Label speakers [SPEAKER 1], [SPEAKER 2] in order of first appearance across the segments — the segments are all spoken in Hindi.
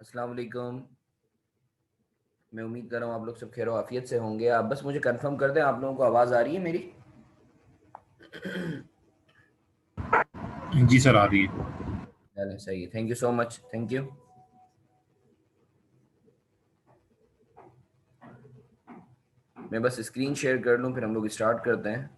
[SPEAKER 1] अस्सलाम वालेकुम। मैं उम्मीद कर रहा हूँ आप लोग सब खैर आफियत से होंगे। आप बस मुझे कंफर्म कर दें, आप लोगों को आवाज़ आ रही है मेरी?
[SPEAKER 2] जी सर, आ रही है।
[SPEAKER 1] चलें, सही है। Thank you so much, thank you. मैं बस स्क्रीन शेयर कर लूँ, फिर हम लोग स्टार्ट करते हैं।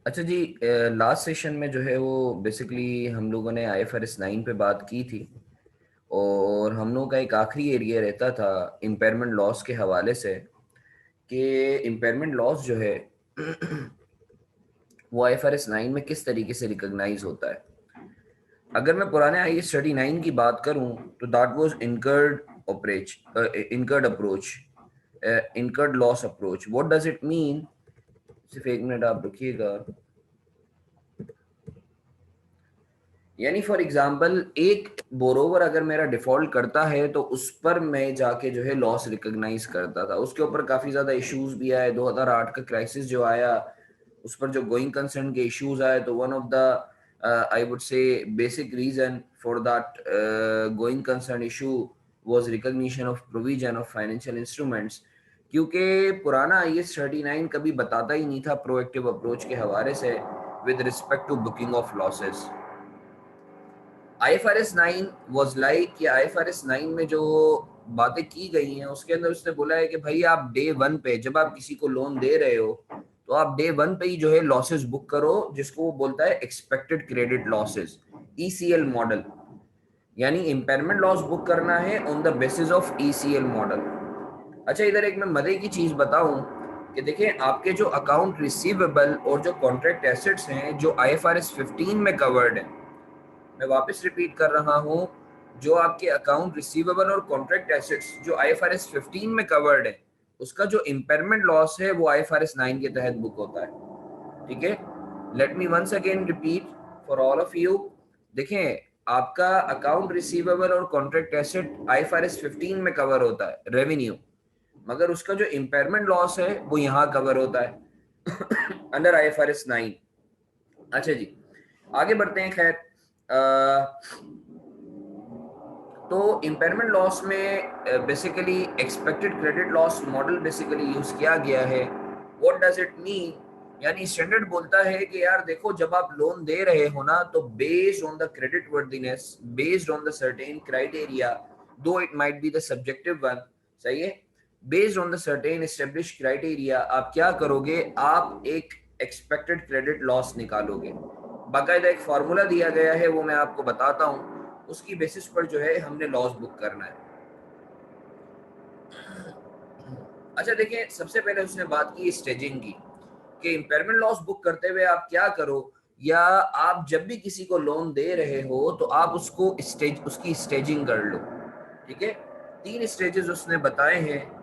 [SPEAKER 1] अच्छा जी, लास्ट सेशन में जो है वो बेसिकली हम लोगों ने IFRS 9 पे बात की थी, और हम लोगों का एक आखिरी एरिया रहता था इम्पेयरमेंट लॉस के हवाले से, कि इम्पेयरमेंट लॉस जो है वो IFRS 9 में किस तरीके से रिकॉग्नाइज होता है। अगर मैं पुराने IAS 39 की बात करूं तो that was incurred approach, incurred loss approach. What does it mean? सिर्फ एक मिनट आप रुकिएगा। यानी फॉर एग्जांपल एक बोरोवर अगर मेरा डिफॉल्ट करता है तो उस पर मैं जाके जो है लॉस रिकॉग्नाइज करता था। उसके ऊपर काफी ज्यादा इश्यूज भी आए। 2008 का क्राइसिस जो आया उस पर जो गोइंग कंसर्न के इश्यूज आए, तो one of the I would say basic reason for that going concern issue was recognition of provision of financial instruments. क्योंकि पुराना IAS 39 कभी बताता ही नहीं था प्रोएक्टिव अप्रोच के हवाले से with respect to booking of losses. IFRS 9 was like कि IFRS 9 में जो बातें की गई हैं उसके अंदर उसने बोला है कि भाई आप डे 1 पे जब आप किसी को लोन दे रहे हो तो आप डे 1 पे ही जो है लॉसेस बुक करो, जिसको वो बोलता है expected credit losses, ECL model. यानी इम्पेयरमेंट लॉस बुक करना है on the basis of ECL model. अच्छा, इधर एक मैं मजे की चीज बताऊं कि देखिए आपके जो अकाउंट रिसीवेबल और जो कॉन्ट्रैक्ट एसेट्स हैं जो IFRS 15 में कवर्ड है, मैं वापस रिपीट कर रहा हूं, जो आपके अकाउंट रिसीवेबल और कॉन्ट्रैक्ट एसेट्स जो IFRS 15 में कवर्ड है, उसका जो इम्पेयरमेंट लॉस है वो IFRS 9 के तहत बुक होता है। ठीक है, let me once again repeat for all of you. देखें, आपका अकाउंट रिसीवेबल और कॉन्ट्रैक्ट एसेट IFRS 15 में कवर होता है, रेवेन्यू, मगर उसका जो इम्पेयरमेंट लॉस है वो यहाँ कवर होता है अंडर IFRS 9। अच्छा जी, आगे बढ़ते हैं। खैर, तो इम्पेयरमेंट लॉस में basically expected credit loss model basically use किया गया है। What does it mean? यानी स्टैंडर्ड बोलता है कि यार देखो, जब आप लोन दे रहे हो ना तो based on the credit worthiness, based on the certain criteria, though it might be the subjective one, सही है, based on the certain establish criteria आप क्या करोगे, आप एक एक्सपेक्टेड क्रेडिट लॉस निकालोगे। बाकायदा एक फार्मूला दिया गया है, वो मैं आपको बताता हूँ, उसकी बेसिस पर जो है हमने लॉस बुक करना है। अच्छा देखिए, सबसे पहले उसने बात की स्टेजिंग की, कि इम्पेयरमेंट लॉस बुक करते हुए आप क्या करो, या आप जब भी किसी को लोन दे रहे हो तो आप उसको स्टेज उसकी स्टेजिंग कर लो। ठीक है, 3 स्टेजेस उसने बताए हैं।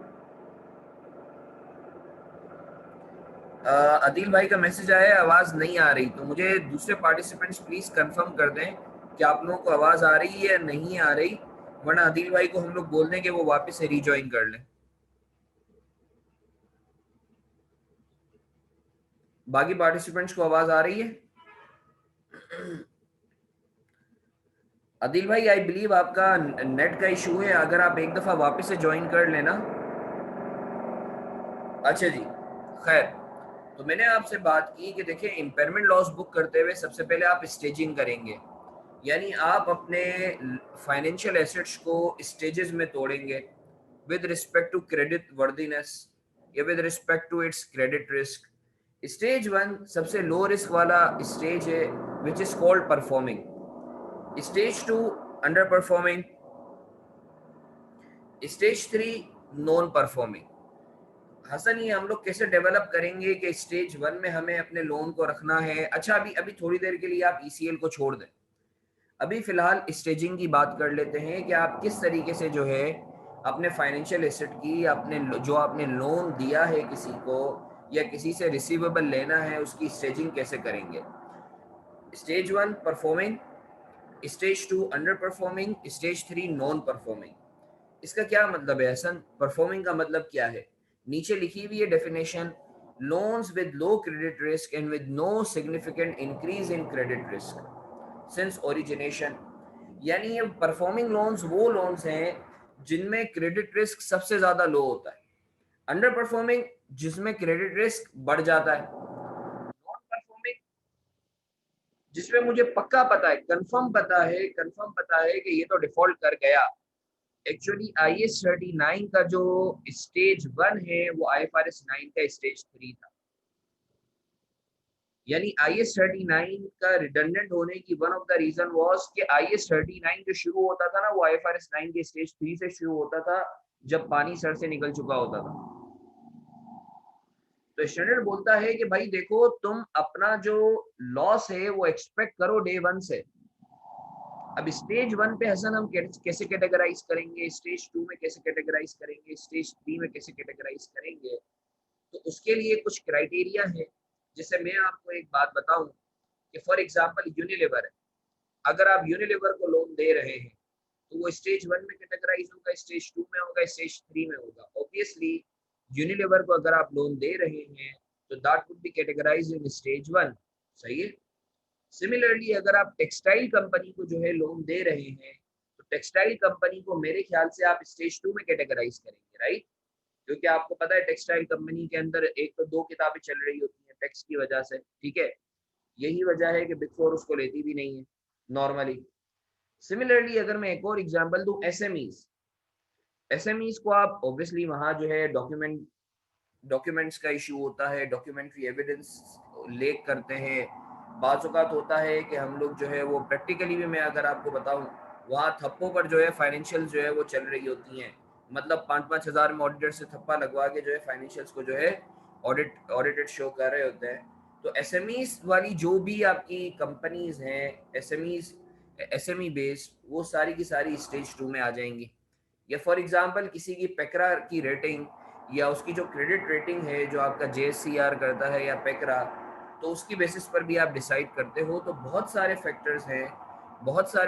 [SPEAKER 1] अदील भाई का मैसेज आया है, आवाज नहीं आ रही, तो मुझे दूसरे पार्टिसिपेंट्स प्लीज कंफर्म कर दें कि आप लोगों को आवाज आ रही है या नहीं आ रही, वरना अदील भाई को हम लोग बोल दें कि वो वापस से रिज्वाइन कर लें। बाकी पार्टिसिपेंट्स को आवाज आ रही है? अदिल भाई, आई बिलीव आपका नेट का इशू है, अगर आप एक दफा वापस से ज्वाइन कर लेना। अच्छा जी, खैर, तो मैंने आपसे बात की कि देखिए इम्पेयरमेंट लॉस बुक करते हुए सबसे पहले आप स्टेजिंग करेंगे। यानी आप अपने फाइनेंशियल एसेट्स को स्टेजेस में तोड़ेंगे with respect to credit worthiness या with respect to its credit risk. Stage 1 सबसे लो रिस्क वाला स्टेज है, which is called performing. Stage 2 under performing. Stage 3 non performing. Hasan, ये हम लोग कैसे डेवलप करेंगे कि स्टेज 1 में हमें अपने लोन को रखना है? अच्छा, अभी अभी थोड़ी देर के लिए आप ECL को छोड़ दें, अभी फिलहाल स्टेजिंग की बात कर लेते हैं कि आप किस तरीके से जो है अपने फाइनेंशियल एसेट की, अपने जो आपने लोन दिया है किसी को या किसी से रिसीवेबल लेना है, उसकी स्टेजिंग कैसे करेंगे। Stage 1 performing, stage 2 under performing, stage 3 non performing. इसका क्या मतलब है हसन? परफॉर्मिंग का मतलब क्या है? नीचे लिखी हुई है definition, loans with low credit risk and with no significant increase in credit risk since origination. यानी ये परफॉर्मिंग लोन्स वो लोन्स हैं जिनमें क्रेडिट रिस्क सबसे ज्यादा लो होता है। अंडर परफॉर्मिंग जिसमें क्रेडिट रिस्क बढ़ जाता है। नॉन परफॉर्मिंग जिसमें मुझे पक्का पता है, कंफर्म पता है कि ये तो डिफॉल्ट कर गया। एक्चुअली IAS 39 का जो स्टेज 1 है वो IFRS 9 का स्टेज 3 था। यानी IAS 39 का रिडंडेंट होने की one of the reason was कि IAS 39 जो शुरू होता था ना वो IFRS 9 के स्टेज 3 से शुरू होता था, जब पानी सर से निकल चुका होता था। तो स्टैंडर्ड बोलता है कि भाई देखो, तुम अपना जो लॉस है वो एक्सपेक्ट करो डे 1 से। अब स्टेज 1 पे हसन हम कैसे कैटेगराइज करेंगे, स्टेज 2 में कैसे कैटेगराइज करेंगे, स्टेज 3 में कैसे कैटेगराइज करेंगे, तो उसके लिए कुछ क्राइटेरिया है। जैसे मैं आपको एक बात बताऊं कि फॉर एग्जांपल यूनिलीवर है, अगर आप यूनिलीवर को लोन दे रहे हैं तो वो स्टेज 1 में कैटेगराइज होगा, स्टेज 2 में होगा, स्टेज 3 में होगा। ऑब्वियसली यूनिलीवर को अगर आप लोन दे रहे हैं तो that would be categorised in stage 1। सही है। सिमिलरली अगर आप टेक्सटाइल कंपनी को जो है लोन दे रहे हैं तो टेक्सटाइल कंपनी को मेरे ख्याल से आप स्टेज 2 में कैटेगराइज करेंगे, राइट? क्योंकि आपको पता है टेक्सटाइल कंपनी के अंदर एक तो दो किताबें चल रही होती हैं टैक्स की वजह से, ठीक है। यही वजह है कि बिग फोर उसको लेती भी नहीं है नॉर्मली। सिमिलरली अगर मैं एक और एग्जांपल दूं, एसएमईज को आप ऑब्वियसली वहां जो है डॉक्यूमेंट्स का इशू होता है, डॉक्यूमेंट्री एविडेंस लेक करते हैं। बाज़ औक़ात होता है कि हम लोग जो है वो प्रैक्टिकली भी, मैं अगर आपको बताऊं, वहाँ थप्पों पर जो है फाइनेंशियल जो है वो चल रही होती हैं। मतलब 5-5 हज़ार में ऑडिटर से थप्पा लगवा के जो है फाइनेंशियल्स को जो है ऑडिटेड शो कर रहे होते हैं। तो एसएमईज वाली जो भी आपकी कंपनीज हैं, एसएमईज एसएमई बेस्ड, वो सारी की सारी स्टेज 2 में आ जाएंगी। या फॉर एग्जांपल किसी की पेकरा की रेटिंग या उसकी जो क्रेडिट रेटिंग है जो आपका JSCR करता है या पेकरा, तो उसकी बेसिस पर भी आप डिसाइड करते हो। तो बहुत सारे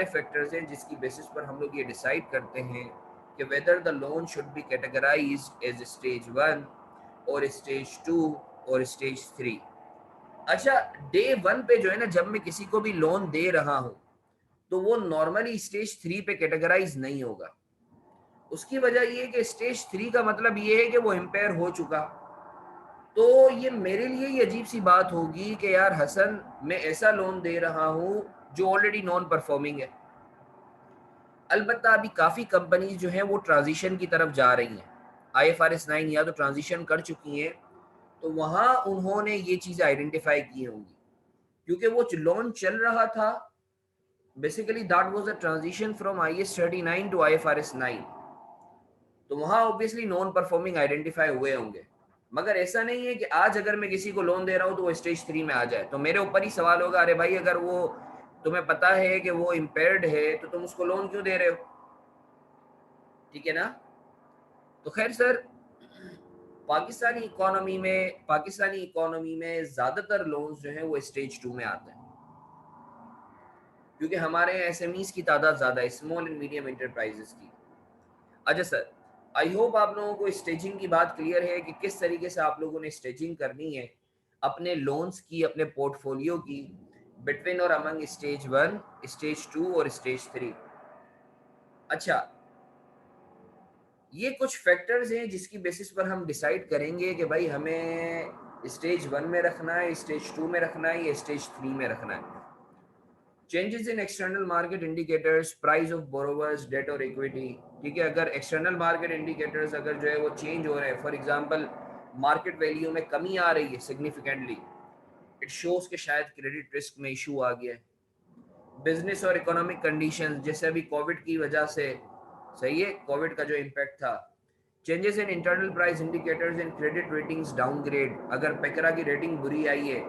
[SPEAKER 1] फैक्टर्स हैं जिसकी बेसिस पर हम लोग ये डिसाइड करते हैं कि whether the loan should be categorised as stage 1 और स्टेज 2 और स्टेज 3। अच्छा, डे 1 पे जो है ना, जब मैं किसी को भी लोन दे रहा हूँ तो वो नॉर्मली स्टेज 3 पे कैटेगराइज नहीं होगा। उसकी वजह ये है कि स्टेज 3 का मतलब ये है कि वो इम्पेयर हो चुका। तो ये मेरे लिए ही अजीब सी बात होगी कि यार हसन, मैं ऐसा लोन दे रहा हूँ जो ऑलरेडी नॉन परफॉर्मिंग है। अलबत्ता अभी काफ़ी कंपनीज जो हैं वो ट्रांजिशन की तरफ जा रही हैं, IFRS 9 या तो ट्रांजिशन कर चुकी हैं, तो वहाँ उन्होंने ये चीज़ें आइडेंटिफाई की होंगी। क्योंकि वो लोन चल रहा था, basically that was a transition from IAS 39 to IFRS 9, तो वहाँ ऑब्वियसली नॉन परफॉर्मिंग आइडेंटिफाई हुए होंगे। मगर ऐसा नहीं है कि आज अगर मैं किसी को लोन दे रहा हूँ तो वो स्टेज 3 में आ जाए। तो मेरे ऊपर ही सवाल होगा, अरे भाई अगर वो तुम्हें पता है कि वो इम्पेयर्ड है तो तुम उसको लोन क्यों दे रहे हो? ठीक है ना? तो खैर सर, पाकिस्तानी इकोनॉमी में ज्यादातर लोन्स जो हैं वो स्टेज 2 में आते हैं, क्योंकि हमारे यहाँ SMEs की तादाद ज्यादा है, स्मॉल एंड मीडियम इंटरप्राइजेस की। अच्छा सर, आई होप आप लोगों को स्टेजिंग की बात क्लियर है कि किस तरीके से आप लोगों ने स्टेजिंग करनी है अपने लोन्स की, अपने पोर्टफोलियो की, बिटवीन और अमंग स्टेज 1, स्टेज 2 और स्टेज 3। अच्छा, ये कुछ फैक्टर्स हैं जिसकी बेसिस पर हम डिसाइड करेंगे कि भाई हमें स्टेज 1 में रखना है, स्टेज 2 में रखना है या स्टेज 3 में रखना है। Changes in external market indicators, price of borrowers, debt और इक्विटी। ठीक है, अगर एक्सटर्नल मार्केट इंडिकेटर्स अगर जो है वो चेंज हो रहे हैं, फॉर एग्जांपल मार्केट वैल्यू में कमी आ रही है सिग्निफिकेंटली, इट शोज कि शायद क्रेडिट रिस्क में इशू आ गया है। बिजनेस और इकोनॉमिक कंडीशंस, जैसे अभी कोविड की वजह से, सही है, कोविड का जो इम्पैक्ट था। Changes in internal price indicators and credit ratings downgrade, अगर पेकरा की रेटिंग बुरी आई है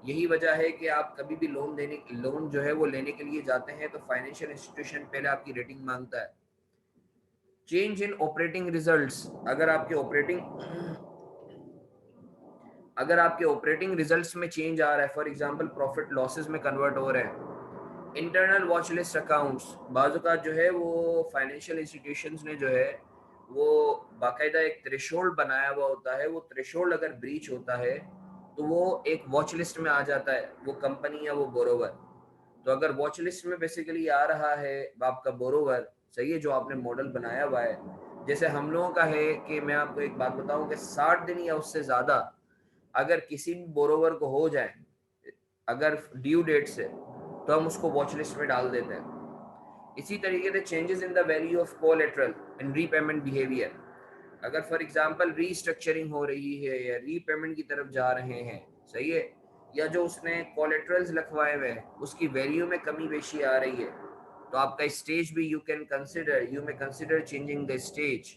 [SPEAKER 1] यही वजह है कि आप कभी भी लोन जो है वो लेने के लिए जाते हैं तो फाइनेंशियल इंस्टीट्यूशन पहले आपकी रेटिंग मांगता है। चेंज इन ऑपरेटिंग रिजल्ट्स, अगर आपके ऑपरेटिंग रिजल्ट्स में चेंज आ रहा है, फॉर एग्जांपल प्रॉफिट लॉसेस में कन्वर्ट हो रहे हैं। इंटरनल वॉच लिस्ट अकाउंट्स, बाज़-औक़ात जो है वो फाइनेंशियल इंस्टीट्यूशंस ने जो है वो बाकायदा एक थ्रेशोल्ड बनाया हुआ होता है, वो थ्रेशोल्ड अगर ब्रीच होता है तो वो एक वॉच लिस्ट में आ जाता है, वो कंपनी या वो बोरोवर। तो अगर वॉच लिस्ट में बेसिकली आ रहा है आपका बोरोवर, सही है, जो आपने मॉडल बनाया हुआ है, जैसे हम लोगों का है कि मैं आपको एक बात बताऊं कि 60 दिन या उससे ज़्यादा अगर किसी भी बोरोवर को हो जाए अगर ड्यू डेट से, तो हम उसको वॉच लिस्ट में डाल देते हैं। इसी तरीके से changes in the value of collateral in repayment behaviour, अगर फॉर एग्जांपल रीस्ट्रक्चरिंग हो रही है या रीपेमेंट की तरफ जा रहे हैं, सही है, या जो उसने कोलेटरल्स लिखवाए हुए हैं उसकी वैल्यू में कमी बेशी आ रही है, तो आपका स्टेज भी you may consider changing the stage.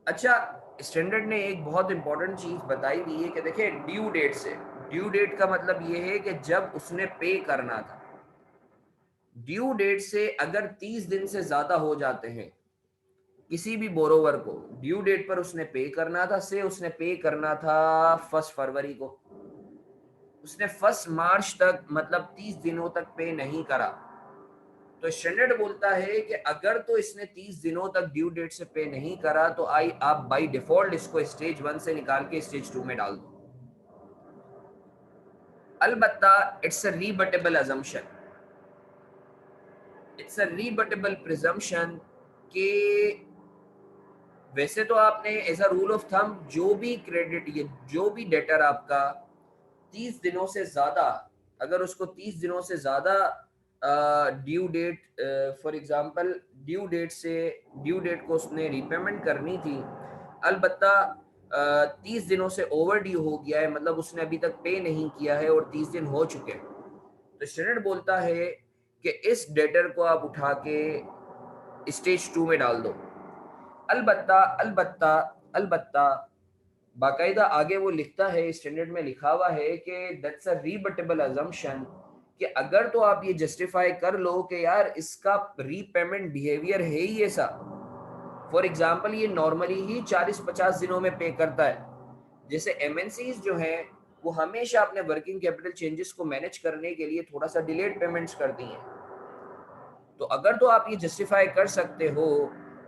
[SPEAKER 1] अच्छा, स्टैंडर्ड ने एक बहुत इंपॉर्टेंट चीज बताई हुई है कि देखिए ड्यू डेट से, ड्यू डेट का मतलब ये है कि जब उसने पे करना था। ड्यू डेट से अगर 30 दिन से ज्यादा हो जाते हैं किसी भी बोरोवर को, ड्यू डेट पर उसने पे करना था, से उसने पे करना था 1 फरवरी को, उसने 1 मार्च तक मतलब 30 दिनों तक पे नहीं करा, तो स्टैंडर्ड बोलता है कि अगर तो इसने 30 दिनों तक ड्यू डेट से पे नहीं करा तो आप बाय डिफॉल्ट इसको स्टेज 1 से निकाल के स्टेज 2 में डाल दो। अलबत्ता it's a rebuttable assumption, it's a rebuttable presumption कि वैसे तो आपने as a rule of thumb जो भी क्रेडिट, ये जो भी डेटर आपका 30 दिनों से ज्यादा, अगर उसको 30 दिनों से ज्यादा due date, for example due date को उसने रीपेमेंट करनी थी, अलबत्ता 30 दिनों से ओवर ड्यू हो गया है, मतलब उसने अभी तक पे नहीं किया है और 30 दिन हो चुके हैं, तो स्टैंडर्ड बोलता है कि इस डेटर को आप उठा के स्टेज 2 में डाल दो। अलबत्ता अलबत्ता अलबत्ता बाकायदा आगे वो लिखता है, स्टैंडर्ड में लिखा हुआ है कि दैट्स अ रीबटेबल अजम्पशन, कि अगर तो आप ये जस्टिफाई कर लो कि यार इसका रीपेमेंट बिहेवियर है ही ऐसा, फॉर एग्जांपल ये नॉर्मली ही 40-50 दिनों में पे करता है, जैसे एमएनसीज जो हैं वो हमेशा अपने वर्किंग कैपिटल चेंजेस को मैनेज करने के लिए थोड़ा सा डिलेड पेमेंट्स करती हैं, तो अगर तो आप ये जस्टिफाई कर सकते हो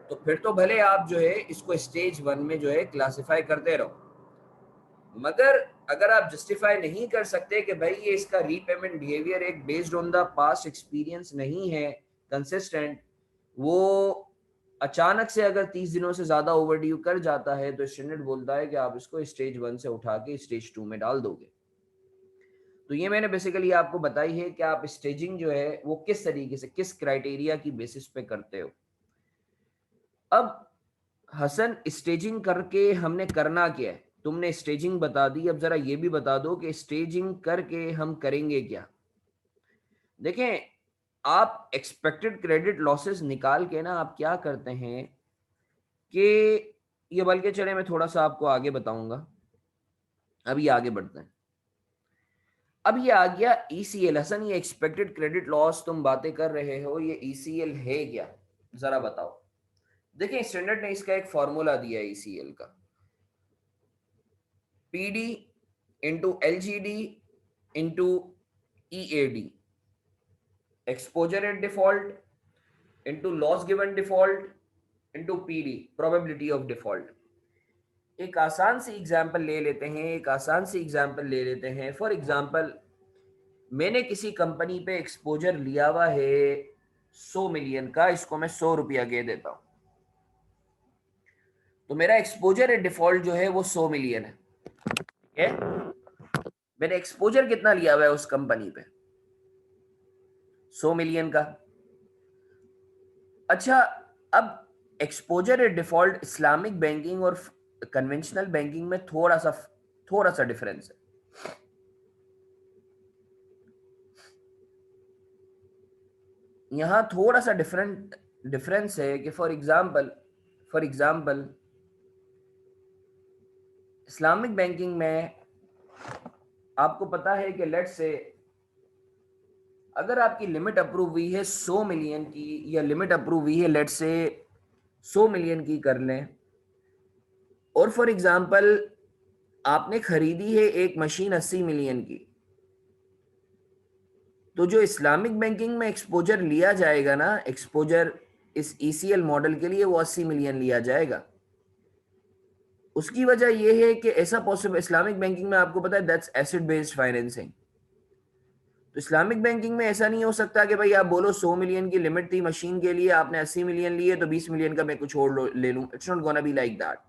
[SPEAKER 1] तो फिर तो भले आप जो है इसको स्टेज 1 में जो है क्लासिफाई करते रहो, मगर अगर आप जस्टिफाई नहीं कर सकते कि भाई ये इसका रीपेमेंट बिहेवियर एक based on the past experience नहीं है कंसिस्टेंट, वो अचानक से अगर 30 दिनों से ज्यादा ओवरड्यू कर जाता है, तो स्टैंडर्ड बोलता है कि आप इसको स्टेज 1 से उठा के स्टेज 2 में डाल दोगे। तो ये मैंने बेसिकली आपको बताई है कि आप स्टेजिंग जो है वो किस तरीके से, किस क्राइटेरिया की बेसिस पे करते हो। अब हसन, स्टेजिंग करके हमने करना क्या है, तुमने स्टेजिंग बता दी, अब जरा ये भी बता दो कि स्टेजिंग करके हम करेंगे क्या। देखें, आप एक्सपेक्टेड क्रेडिट लॉसेस निकाल के ना आप क्या करते हैं कि ये, बल्कि चले मैं थोड़ा सा आपको आगे बताऊंगा, अभी आगे बढ़ते हैं। अब ये आ गया ईसीएल। हसन, ये एक्सपेक्टेड क्रेडिट लॉस तुम बातें कर रहे हो, ये ईसीएल है क्या, जरा बताओ। देखिए, स्टैंडर्ड ने इसका एक फॉर्मूला दिया है ईसीएल का, PD into LGD into EAD, exposure at default into loss given default into PD, probability of default. एक आसान सी एग्जांपल ले लेते हैं, फॉर एग्जांपल मैंने किसी कंपनी पे एक्सपोजर लिया हुआ है 100 मिलियन का, इसको मैं 100 रुपया दे देता हूं, तो मेरा एक्सपोजर एट डिफॉल्ट जो है वो 100 मिलियन है, ठीक है। मैंने एक्सपोजर कितना लिया हुआ है उस कंपनी पे, 100 मिलियन का। अच्छा, अब exposure at default Islamic banking और कन्वेंशनल बैंकिंग में थोड़ा सा डिफरेंस है। यहां थोड़ा सा डिफरेंस है कि फॉर एग्जांपल, इस्लामिक बैंकिंग में आपको पता है कि लेट्स से अगर आपकी लिमिट अप्रूव हुई है 100 मिलियन की, या लिमिट अप्रूव हुई है लेट्स से 100 मिलियन की कर लें, और फॉर एग्जांपल आपने खरीदी है एक मशीन 80 मिलियन की, तो जो इस्लामिक बैंकिंग में एक्सपोजर लिया जाएगा ना, एक्सपोजर इस ईसीएल मॉडल के लिए वो 80 मिलियन लिया जाएगा। उसकी वजह यह है कि ऐसा पॉसिबल, इस्लामिक बैंकिंग में आपको पता है दैट्स एसेट बेस्ड फाइनेंसिंग। तो इस्लामिक बैंकिंग में ऐसा नहीं हो सकता कि भाई आप बोलो 100 मिलियन की लिमिट थी मशीन के लिए, आपने 80 मिलियन लिए तो 20 मिलियन का मैं कुछ और ले लूं। It's not gonna be like that.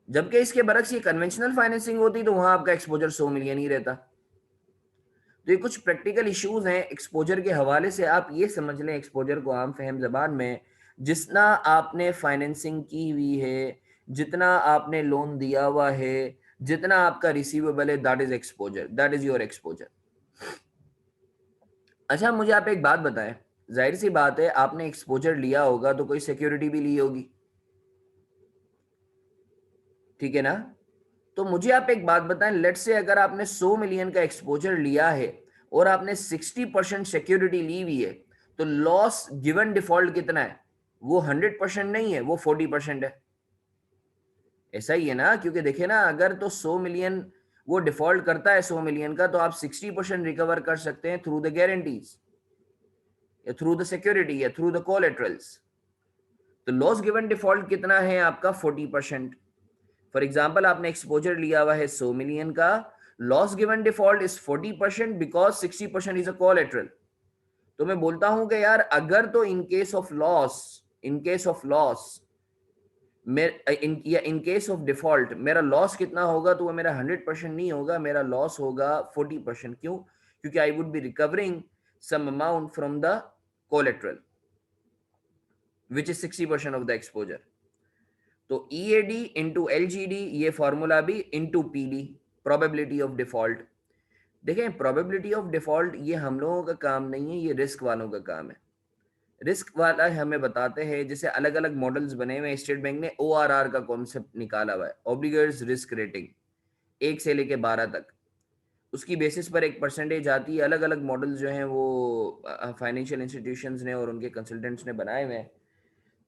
[SPEAKER 1] जबकि इसके बरक्स ये कन्वेंशनल फाइनेंसिंग होती तो वहां आपका एक्सपोजर 100 मिलियन ही रहता। तो ये कुछ प्रैक्टिकल इश्यूज हैं एक्सपोजर के हवाले से। आप ये समझ लें एक्सपोजर को आम फहम जबान में, जितना आपने फाइनेंसिंग की हुई है, जितना आपने लोन दिया हुआ है, जितना आपका रिसीवेबल है, that is exposure, that is your exposure. अच्छा मुझे आप एक बात बताएं, जाहिर सी बात है आपने एक्सपोजर लिया होगा तो कोई सिक्योरिटी भी ली होगी, ठीक है ना? तो मुझे आप एक बात बताएं, लेट्स से अगर आपने 100 मिलियन का एक्सपोजर लिया है और आपने 60% सिक्योरिटी ली हुई है, तो लॉस गिवन डिफॉल्ट कितना है? वो 100% नहीं है, वो 40% है। ऐसा ही है ना? क्योंकि देखिए ना, अगर तो 100 मिलियन वो डिफॉल्ट करता है 100 मिलियन का, तो आप 60% रिकवर कर सकते हैं थ्रू द गारंटीज, या थ्रू द सिक्योरिटी, या थ्रू द कोलेटरल्स। तो लॉस गिवन डिफॉल्ट कितना है आपका? 40%। फॉर एग्जाम्पल आपने एक्सपोजर लिया हुआ है 100 मिलियन का, loss given default is 40% because 60% is a collateral. तो मैं बोलता हूं कि यार अगर तो in case of loss, in case of loss in case of default मेरा लॉस कितना होगा? तो वो मेरा 100% नहीं होगा, मेरा लॉस होगा 40%। क्यों? क्योंकि I would be recovering some amount from the collateral which is 60% of the exposure. तो ईएडी इंटू एलजीडी, ये फॉर्मूला भी into PD, probability of default. देखें प्रोबेबिलिटी ऑफ डिफॉल्ट ये हम लोगों का काम नहीं है, ये रिस्क वालों का काम है। रिस्क वाला हमें बताते हैं, जैसे अलग अलग मॉडल्स बने हुए हैं। स्टेट बैंक ने ओआरआर का कॉन्सेप्ट निकाला हुआ है, ऑब्लिगर्स रिस्क रेटिंग, 1 से लेके 12 तक। उसकी बेसिस पर एक परसेंटेज आती है। अलग अलग मॉडल्स जो हैं वो फाइनेंशियल इंस्टीट्यूशंस ने और उनके कंसल्टेंट्स ने बनाए हुए हैं।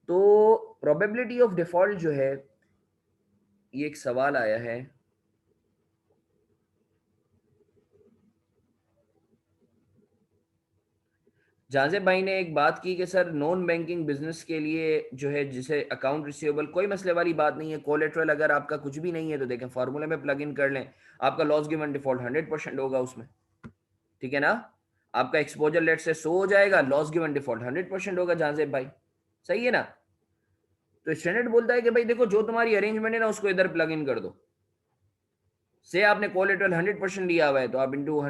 [SPEAKER 1] तो प्रोबेबिलिटी ऑफ डिफॉल्ट जो है, ये एक सवाल आया है, जाजेब भाई ने एक बात की कि सर नॉन बैंकिंग बिजनेस के लिए जो है, जिसे अकाउंट रिसीवेबल, कोई मसले वाली बात नहीं है। कोलेटरल अगर आपका कुछ भी नहीं है तो देखें फार्मूले में प्लग इन कर लें, आपका लॉस गिवन डिफॉल्ट 100% होगा उसमें, ठीक है ना? आपका एक्सपोजर लेट से 100 हो जाएगा, लॉस गिवन डिफॉल्ट 100% होगा जाजेब भाई, सही है ना? तो स्टैंडर्ड बोलता है कि भाई देखो जो तुम्हारी अरेंजमेंट है ना उसको इधर प्लग इन कर दो। से आपने कोलेटरल 100% लिया हुआ है तो आप इंटू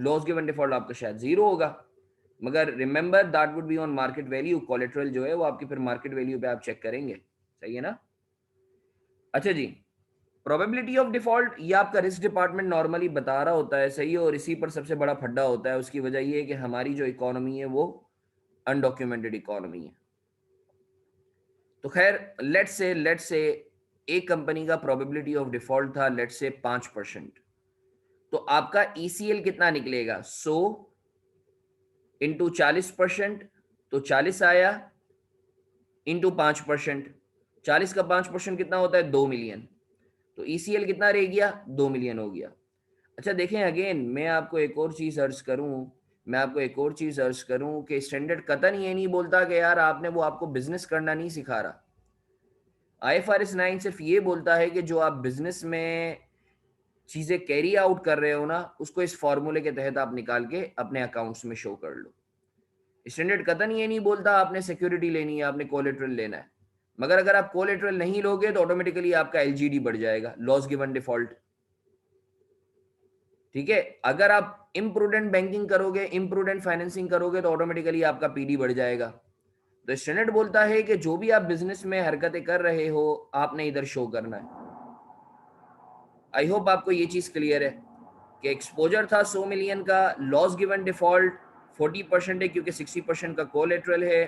[SPEAKER 1] लॉस गिवन डिफॉल्ट आपका शायद 0 होगा, मगर remember that would be on market value. Collateral जो है वो आपकी फिर मार्केट वैल्यू पे आप चेक करेंगे, सही है ना? अच्छा जी, प्रोबेबिलिटी ऑफ डिफॉल्ट ये आपका रिस्क डिपार्टमेंट नॉर्मली बता रहा होता है, सही है, और इसी पर सबसे बड़ा फड्डा होता है। उसकी वजह ये है कि हमारी जो इकोनॉमी है वो अनडॉक्यूमेंटेड इकोनॉमी है। तो खैर लेट्स से एक कंपनी का प्रोबेबिलिटी ऑफ डिफॉल्ट था लेट्स से 5%, तो आपका ईसीएल कितना निकलेगा? 100 इंटू 40%, तो 40 आया, इंटू 5%, 40 का 5% कितना होता है? 2 मिलियन। तो ईसीएल कितना रह गया? 2 मिलियन हो गया। अच्छा देखें अगेन, मैं आपको एक और चीज अर्ज करूं, मैं आपको एक और चीज अर्ज करूं कि स्टैंडर्ड कतन ये नहीं बोलता कि यार आपने, वो आपको बिजनेस करना नहीं सिखा रहा। आईएफआरएस 9 सिर्फ ये बोलता है कि जो आप बिजनेस में चीजें कैरी आउट कर रहे हो ना, उसको इस फॉर्मूले के तहत आप निकाल के अपने अकाउंट्स में शो कर लो। स्टैंडर्ड कतन ये नहीं बोलता आपने सिक्योरिटी लेनी है, आपने कोलेटरल लेना है। मगर अगर आप कोलेटरल नहीं लोगे तो ऑटोमेटिकली आपका एलजीडी बढ़ जाएगा, लॉस गिवन डिफॉल्ट, ठीक है? अगर आप इम्प्रूडेंट बैंकिंग करोगे, इम्प्रूडेंट फाइनेंसिंग करोगे तो ऑटोमेटिकली आपका पीडी बढ़ जाएगा। तो स्टैंडर्ड बोलता है कि जो भी आप बिजनेस में हरकतें कर रहे हो आपने इधर शो करना है। आई होप आपको ये चीज क्लियर है कि एक्सपोजर था 100 मिलियन का, लॉस गिवन डिफॉल्ट 40% है क्योंकि 60% का कोलेटरल है,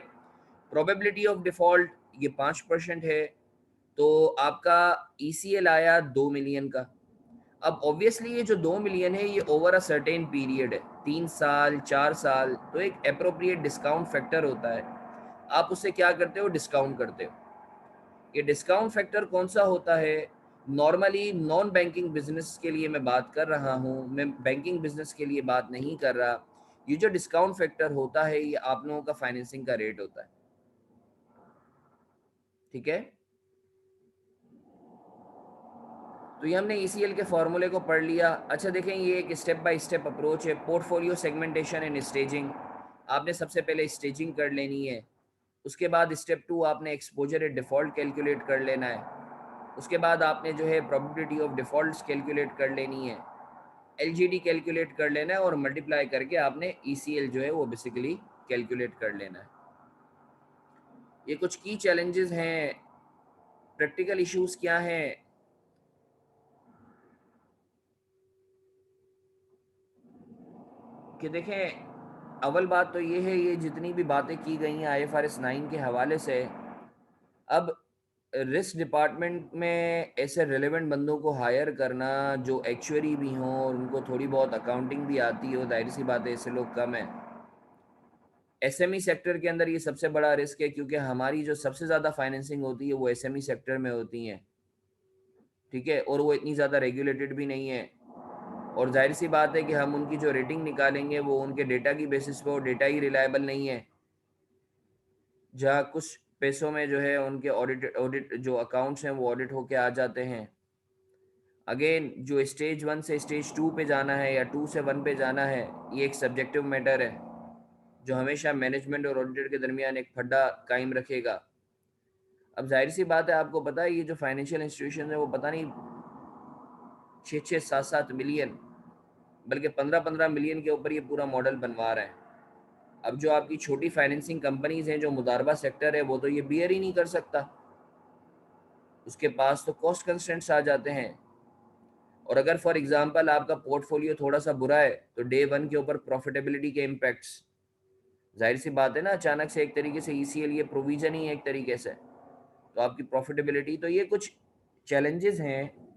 [SPEAKER 1] प्रोबेबिलिटी ऑफ डिफॉल्ट ये 5% है, तो आपका ईसीएल आया 2 मिलियन का। अब ऑब्वियसली ये जो 2 मिलियन है ये ओवर अ सर्टेन पीरियड है, 3 साल 4 साल, तो एक अप्रोप्रिएट डिस्काउंट फैक्टर होता है। आप उससे क्या करते हो, डिस्काउंट करते हो। ये डिस्काउंट फैक्टर कौन सा होता है? नॉर्मली नॉन बैंकिंग बिजनेस के लिए मैं बात कर रहा हूँ, मैं बैंकिंग बिजनेस के लिए बात नहीं कर रहा। ये जो डिस्काउंट फैक्टर होता है ये आप लोगों का फाइनेंसिंग का रेट होता है, ठीक है। तो ये हमने ईसीएल के फॉर्मूले को पढ़ लिया। अच्छा देखें, ये एक स्टेप बाय स्टेप अप्रोच है, पोर्टफोलियो सेगमेंटेशन एंड स्टेजिंग। आपने सबसे पहले स्टेजिंग कर लेनी है, उसके बाद स्टेप 2 आपने एक्सपोजर एट डिफॉल्ट कैलकुलेट कर लेना है, उसके बाद आपने जो है प्रोबेबिलिटी ऑफ डिफॉल्ट्स कैलकुलेट कर लेनी है, एलजीडी कैलकुलेट कर लेना है, और मल्टीप्लाई करके आपने ईसीएल जो है वो बेसिकली कैलकुलेट कर लेना है। ये कुछ की चैलेंजेस हैं, प्रैक्टिकल इश्यूज क्या हैं। कि देखें, अव्वल बात तो ये है, ये जितनी भी बातें की गई हैं आईएफआरएस 9 के हवाले से, अब रिस्क डिपार्टमेंट में ऐसे रिलेवेंट बंदों को हायर करना जो एक्चुअरी भी हों और उनको थोड़ी बहुत अकाउंटिंग भी आती हो, जाहिर सी बात है ऐसे लोग कम हैं। एसएमई सेक्टर के अंदर ये सबसे बड़ा रिस्क है, क्योंकि हमारी जो सबसे ज़्यादा फाइनेंसिंग होती है वो एसएमई सेक्टर में होती हैं, ठीक है, और वो इतनी ज़्यादा रेगुलेटेड भी नहीं है। और जाहिर सी बात है कि हम उनकी जो रेटिंग निकालेंगे वो उनके डेटा की बेसिस पे, वो डेटा ही रिलायबल नहीं है। जहाँ कुछ पैसों में जो है उनके ऑडिट ऑडिट जो अकाउंट्स हैं वो ऑडिट होके आ जाते हैं। अगेन जो स्टेज 1 से स्टेज 2 पे जाना है या 2 से 1 पे जाना है, ये एक सब्जेक्टिव मैटर है जो हमेशा मैनेजमेंट और ऑडिटर के दरमियान एक फड्डा कायम रखेगा। अब जाहिर सी बात है, आपको पता है ये जो फाइनेंशियल इंस्टीट्यूशन है वो पता नहीं 6-6 7-7 मिलियन, बल्कि 15-15 मिलियन के ऊपर ये पूरा मॉडल बनवा रहे हैं। अब जो आपकी छोटी फाइनेंसिंग कंपनीज हैं, जो मुदारबा सेक्टर है, वो तो ये बियर ही नहीं कर सकता, उसके पास तो कॉस्ट कंस्ट्रेंट्स आ जाते हैं। और अगर फॉर एग्जांपल आपका पोर्टफोलियो थोड़ा सा बुरा है तो डे 1 के ऊपर प्रॉफिटेबिलिटी के इम्पैक्ट्स, जाहिर सी बात है ना, अचानक से एक तरीके से ईसीएल ये प्रोविजन ही है एक तरीके से, तो आपकी प्रॉफिटेबिलिटी, तो ये कुछ चैलेंजेस हैं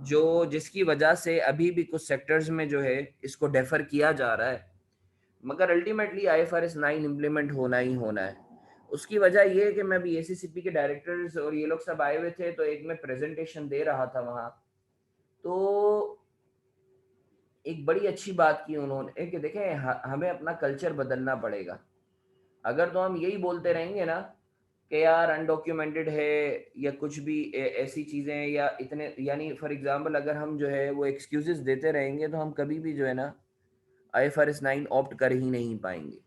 [SPEAKER 1] जो जिसकी वजह से अभी भी कुछ सेक्टर्स में जो है इसको डेफर किया जा रहा है। मगर अल्टीमेटली आईएफआरएस 9 इम्प्लीमेंट होना ही होना है। उसकी वजह ये है कि मैं अभी एसीसीपी के डायरेक्टर्स और ये लोग सब आए हुए थे, तो एक मैं प्रेजेंटेशन दे रहा था वहाँ, तो एक बड़ी अच्छी बात की उन्होंने कि देखें हमें अपना कल्चर बदलना पड़ेगा। अगर तो हम यही बोलते रहेंगे ना कि यार अनडॉक्यूमेंटेड है या कुछ भी ऐसी चीज़ें, या इतने, यानी फॉर एग्जांपल अगर हम जो है वो एक्सक्यूजेस देते रहेंगे तो हम कभी भी जो है ना आईएफआरएस 9 ऑप्ट कर ही नहीं पाएंगे।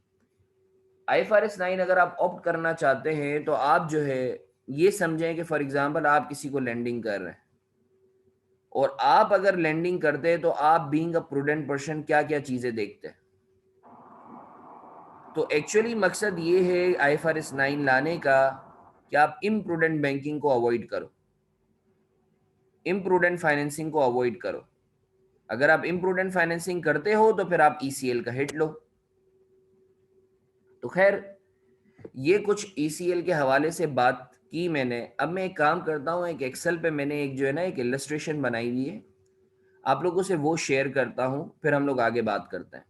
[SPEAKER 1] आईएफआरएस 9 अगर आप ऑप्ट करना चाहते हैं तो आप जो है ये समझें कि फॉर एग्जांपल आप किसी को लेंडिंग कर रहे हैं, और आप अगर लेंडिंग करते हैं तो आप बीइंग अ प्रूडेंट पर्सन क्या क्या चीज़ें देखते हैं। तो एक्चुअली मकसद ये है आईएफआरएस 9 लाने का कि आप इम्प्रूडेंट बैंकिंग को अवॉइड करो, इम्प्रूडेंट फाइनेंसिंग को अवॉइड करो। अगर आप इम्प्रूडेंट फाइनेंसिंग करते हो तो फिर आप ईसीएल का हिट लो। तो खैर, ये कुछ ईसीएल के हवाले से बात की मैंने। अब मैं एक काम करता हूँ, एक एक्सेल पे मैंने एक जो है ना एक इलस्ट्रेशन बनाई हुई है, आप लोगों से वो शेयर करता हूँ, फिर हम लोग आगे बात करते हैं।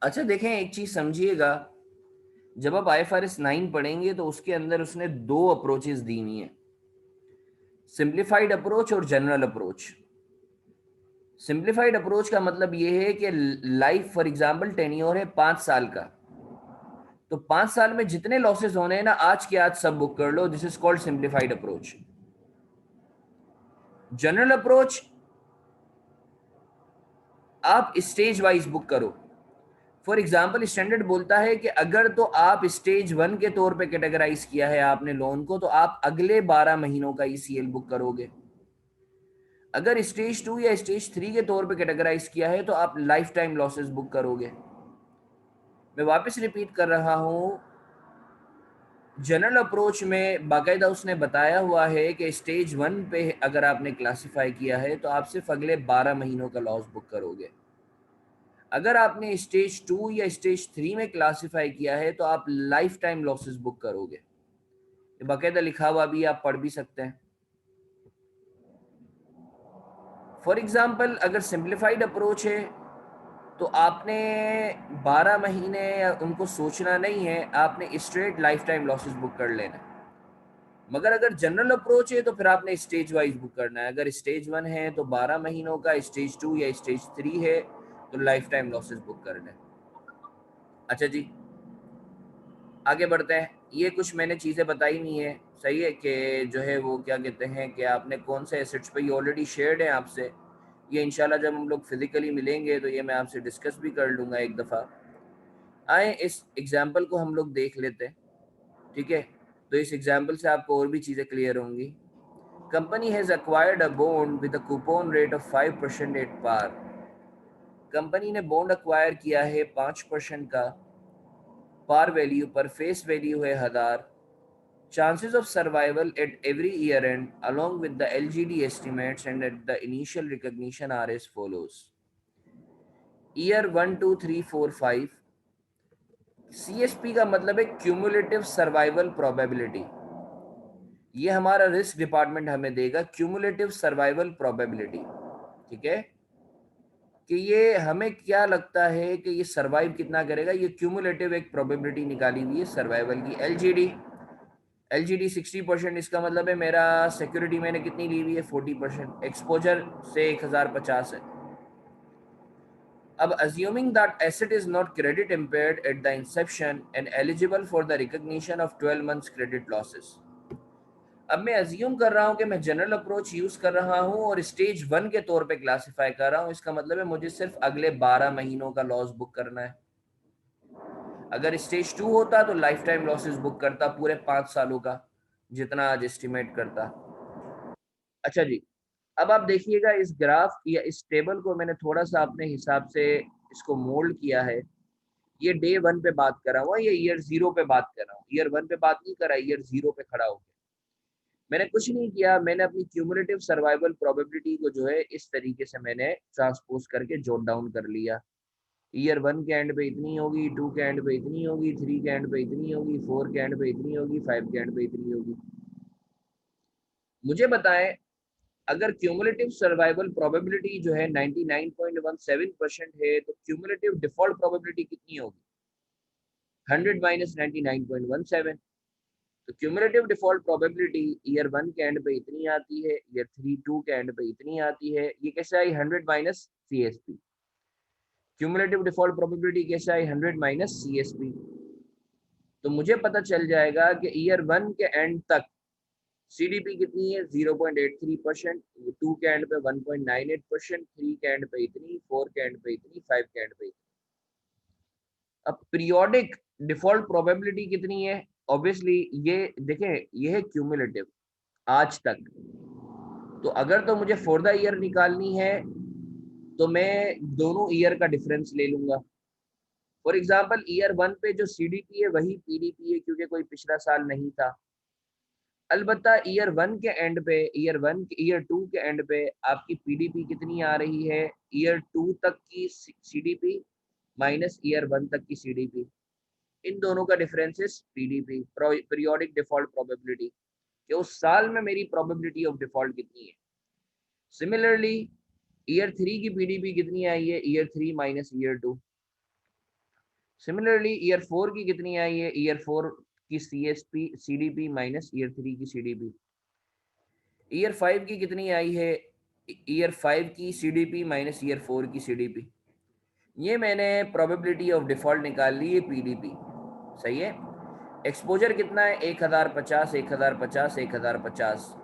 [SPEAKER 1] अच्छा देखें, एक चीज समझिएगा, जब आप आईएफआरएस 9 पढ़ेंगे तो उसके अंदर उसने दो अप्रोचेस दी हुई हैं, सिंप्लीफाइड अप्रोच और जनरल अप्रोच। सिंप्लीफाइड अप्रोच का मतलब ये है कि लाइफ फॉर एग्जांपल टेन्योर है 5 साल का, तो 5 साल में जितने लॉसेस होने हैं ना, आज के आज सब बुक कर लो, this is called simplified approach. General approach आप स्टेज वाइज बुक करो। फॉर एग्जाम्पल स्टैंडर्ड बोलता है कि अगर तो आप स्टेज 1 के तौर पे कैटेगराइज किया है आपने लोन को, तो आप अगले 12 महीनों का ईसीएल बुक करोगे। अगर स्टेज 2 या स्टेज 3 के तौर पे कैटेगराइज किया है तो आप लाइफ टाइम लॉसेस बुक करोगे। मैं वापस रिपीट कर रहा हूं, जनरल अप्रोच में बाकायदा उसने बताया हुआ है कि स्टेज 1 पे अगर आपने क्लासिफाई किया है तो आप सिर्फ अगले 12 महीनों का लॉस बुक करोगे। अगर आपने स्टेज 2 या स्टेज 3 में क्लासिफाई किया है तो आप लाइफ टाइम लॉसेस बुक करोगे। ये बाकायदा लिखा हुआ भी आप पढ़ भी सकते हैं। फॉर एग्जाम्पल अगर सिंप्लीफाइड अप्रोच है तो आपने 12 महीने उनको सोचना नहीं है, आपने straight life time losses book कर लेना है। मगर अगर जनरल अप्रोच है तो फिर आपने स्टेज वाइज बुक करना है। अगर स्टेज 1 है तो 12 महीनों का, स्टेज 2 या स्टेज 3 है तो लाइफ टाइम लॉसेस बुक करना है। अच्छा जी, आगे बढ़ते हैं। ये कुछ मैंने चीज़ें बताई नहीं है, सही है, कि जो है वो क्या कहते हैं कि आपने कौन से एसेट्स पे, ये ऑलरेडी शेयर्ड है आपसे। ये इंशाल्लाह जब हम लोग फिजिकली मिलेंगे तो ये मैं आपसे डिस्कस भी कर लूँगा एक दफ़ा। आए इस एग्जाम्पल को हम लोग देख लेते हैं, ठीक है। तो इस एग्जाम्पल से आपको और भी चीज़ें क्लियर होंगी। Company has acquired a bond with a coupon rate of 5% at par। Company ने बॉन्ड अक्वायर किया है 5% का, पार वैल्यू पर, फेस वैल्यू है 1000। Chances of survival at every year end along with the LGD estimates and at the initial recognition are as follows: year 1 2 3 4 5। CSP का मतलब है क्यूमुलेटिव सर्वाइवल प्रोबेबिलिटी। ये हमारा रिस्क डिपार्टमेंट हमें देगा क्यूमुलेटिव सर्वाइवल प्रोबेबिलिटी, ठीक है। कि ये हमें क्या लगता है कि ये सर्वाइव कितना करेगा। ये क्यूमुलेटिव एक प्रोबेबिलिटी निकाली हुई है सर्वाइवल की। एलजीडी, एलजीडी 60%, इसका मतलब है मेरा सिक्योरिटी मैंने कितनी ली हुई है 40%, एक्सपोजर से 1050 है। अब assuming that asset is not credit impaired at the inception and eligible for the recognition of 12 months credit losses। अब मैं अज्यूम कर रहा हूं कि मैं जनरल अप्रोच यूज कर रहा हूं और स्टेज 1 के तौर पे क्लासिफाई कर रहा हूं। इसका मतलब है मुझे सिर्फ अगले 12 महीनों का लॉस बुक करना है। अगर स्टेज 2 होता तो लाइफ टाइम लॉसेस बुक करता, पूरे 5 सालों का जितना आज एस्टिमेट करता। अच्छा जी, अब आप देखिएगा इस ग्राफ या इस टेबल को मैंने थोड़ा सा अपने हिसाब से इसको मोल्ड किया है। ये डे 1 पे बात कर रहा हूँ, ये ईयर 0 पे बात कर रहा हूँ। ईयर 1 पे बात नहीं कर रहा, ईयर 0 पे खड़ा हो गया। मैंने कुछ नहीं किया, मैंने अपनी क्यूमुलेटिव सर्वाइवल प्रोबेबिलिटी को जो है इस तरीके से मैंने ट्रांसपोज करके जोट डाउन कर लिया। ईयर 1 के एंड पे इतनी होगी, 2 के एंड पे इतनी होगी, 3 के एंड पे इतनी होगी, 4 के एंड पे इतनी होगी, 5 के एंड पे इतनी होगी। मुझे बताएं, अगर क्यूमुलेटिव सर्वाइवल प्रोबेबिलिटी जो है 99.17% है तो क्यूमुलेटिव डिफॉल्ट प्रोबेबिलिटी कितनी होगी? 100 माइनस 99.17। तो क्यूमुलेटिव डिफॉल्ट प्रोबेबिलिटी ईयर 1 के एंड पे इतनी आती है, ईयर 3 2 के एंड पे इतनी आती है। ये कैसे आई? 100 minus CSP। Cumulative default probability कैसे आई? 100 माइनस CSP। तो मुझे पता चल जाएगा कि ईयर 1 के एंड तक CDP कितनी है? 0.83%, 2 के एंड पे 1.98%, 3 के एंड पे इतनी, 4 के एंड पे इतनी, 5 के एंड पे इतनी। अब पीरियोडिक डिफॉल्ट प्रोबेबिलिटी कितनी है? ऑब्वियसली ये देखें, ये है क्यूमुलेटिव आज तक। तो अगर तो मुझे फॉर द ईयर निकालनी है तो मैं दोनों ईयर का डिफरेंस ले लूंगा। फॉर एग्जांपल ईयर 1 पे जो CDP है वही PDP है, क्योंकि कोई पिछला साल नहीं था। अलबत्ता ईयर 1 के एंड पे, ईयर 2 के एंड पे आपकी PDP कितनी आ रही है? ईयर 2 तक की CDP माइनस ईयर 1 तक की CDP। इन दोनों का difference is PDP, periodic default probability, कि उस साल में मेरी प्रोबेबिलिटी ऑफ डिफॉल्ट कितनी है। सिमिलरली ईयर 3 की PDP कितनी आई है? Year 3 minus year 2। Similarly year 4 की कितनी आई है? ईयर 4 की CDP माइनस ईयर 3 की CDP। ईयर 5 की कितनी आई है? ईयर 5 की CDP माइनस ईयर 4 की CDP। ये मैंने प्रोबेबिलिटी ऑफ डिफॉल्ट निकाल ली है PDP, सही है। एक्सपोजर कितना है? 1050, 1050, 1050।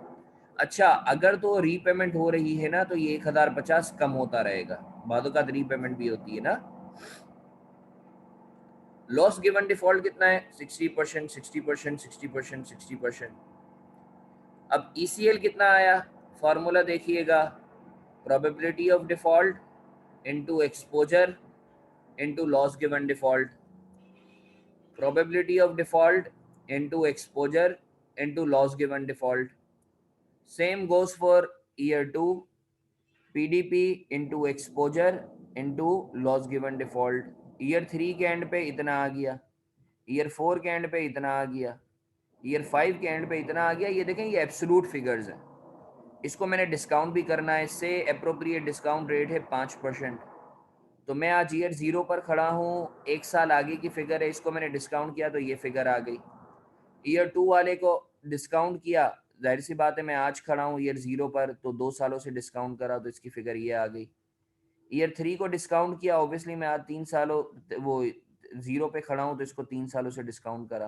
[SPEAKER 1] अच्छा, अगर तो रीपेमेंट हो रही है ना तो ये 1050 कम होता रहेगा, बादों का रीपेमेंट भी होती है ना। लॉस गिवन डिफॉल्ट कितना है? 60%, 60%, 60%, 60%। अब ECL कितना आया? फॉर्मूला देखिएगा, probability of default into exposure into loss given default. Probability of default into exposure into loss given default. Same goes for year 2, PDP into exposure into loss given default. Year 3 के एंड पे इतना आ गया, ईयर 4 के एंड पे इतना आ गया, ईयर 5 के एंड पे इतना आ गया। ये देखें, ये एब्सोल्यूट फिगर्स हैं। इसको मैंने डिस्काउंट भी करना है, इससे अप्रोप्रिएट डिस्काउंट रेट है 5%। तो मैं आज ईयर 0 पर खड़ा हूँ, एक साल आगे की फिगर है, इसको मैंने डिस्काउंट किया तो ये फिगर आ गई। ईयर 2 वाले को डिस्काउंट किया, जाहिर सी बात है मैं आज खड़ा हूँ ईयर 0 पर, तो 2 सालों से डिस्काउंट करा तो इसकी फिगर ये आ गई। ईयर 3 को डिस्काउंट किया, ऑब्वियसली मैं आज 3 सालों वो 0 पे खड़ा हूँ तो इसको 3 सालों से डिस्काउंट करा।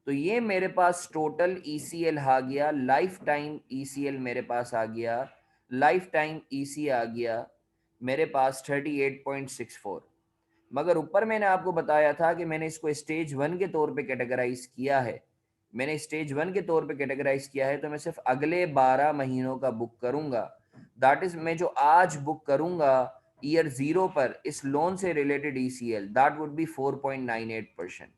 [SPEAKER 1] तो ये मेरे पास टोटल ईसीएल आ गया, लाइफ टाइम ईसीएल मेरे पास आ गया, लाइफ टाइम ईसी आ गया मेरे पास 38.64। मगर ऊपर मैंने आपको बताया था कि मैंने इसको स्टेज 1 के तौर पे कैटेगराइज किया है। मैंने स्टेज 1 के तौर पे कैटेगराइज किया है, तो मैं सिर्फ अगले 12 महीनों का बुक करूंगा। दैट इज, मैं जो आज बुक करूंगा ईयर 0 पर इस लोन से related ECL, that would be 4.98%।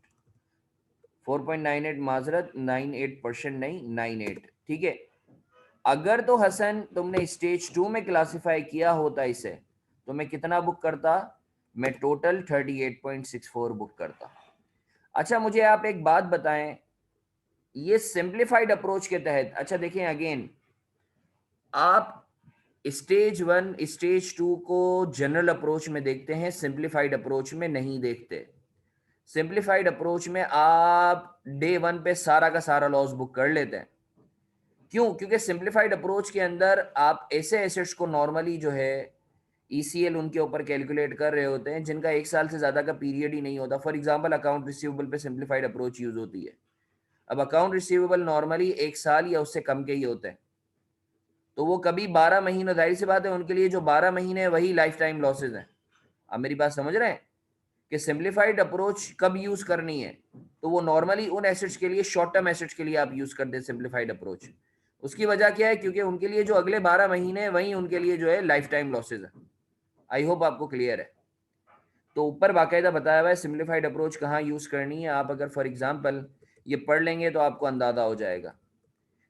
[SPEAKER 1] 4.98, माजरत 98% नहीं, 98, ठीक है। अगर तो हसन तुमने स्टेज 2 में क्लासिफाई किया होता इसे, तो मैं कितना बुक करता? मैं टोटल 38.64 बुक करता। अच्छा, मुझे आप एक बात बताएं, ये सिंप्लीफाइड अप्रोच के तहत, अच्छा देखें अगेन, आप स्टेज 1 स्टेज 2 को जनरल अप्रोच में देखते हैं, सिंप्लीफाइड अप्रोच में नहीं देखते। सिंप्लीफाइड अप्रोच में आप डे 1 पे सारा का सारा लॉस बुक कर लेते हैं। क्यों? क्योंकि सिंप्लीफाइड अप्रोच के अंदर आप ऐसे एसेट्स को नॉर्मली जो है ईसीएल उनके ऊपर कैलकुलेट कर रहे होते हैं जिनका 1 साल से ज्यादा का पीरियड ही नहीं होता। फॉर एग्जांपल, अकाउंट रिसीवेबल पे सिंप्लीफाइड अप्रोच यूज होती है। अब अकाउंट रिसीवेबल नॉर्मली 1 साल या उससे कम के ही होते हैं, तो वो कभी 12 महीने, जाहिर सी बात है उनके लिए जो 12 महीने वही लाइफ टाइम लॉसेज हैं। आप मेरी बात समझ रहे हैं कि सिंप्लीफाइड अप्रोच कब यूज करनी है? तो वो नॉर्मली उन एसेट्स के लिए, शॉर्ट टर्म एसेट्स के लिए आप यूज करते हैं सिंप्लीफाइड अप्रोच। उसकी वजह क्या है? क्योंकि उनके लिए जो अगले 12 महीने वही उनके लिए जो है लाइफ टाइम लॉसेज है। आई होप आपको क्लियर है। तो ऊपर बाकायदा बताया हुआ है सिंप्लीफाइड अप्रोच कहाँ यूज करनी है। आप अगर फॉर एग्जाम्पल ये पढ़ लेंगे तो आपको अंदाजा हो जाएगा।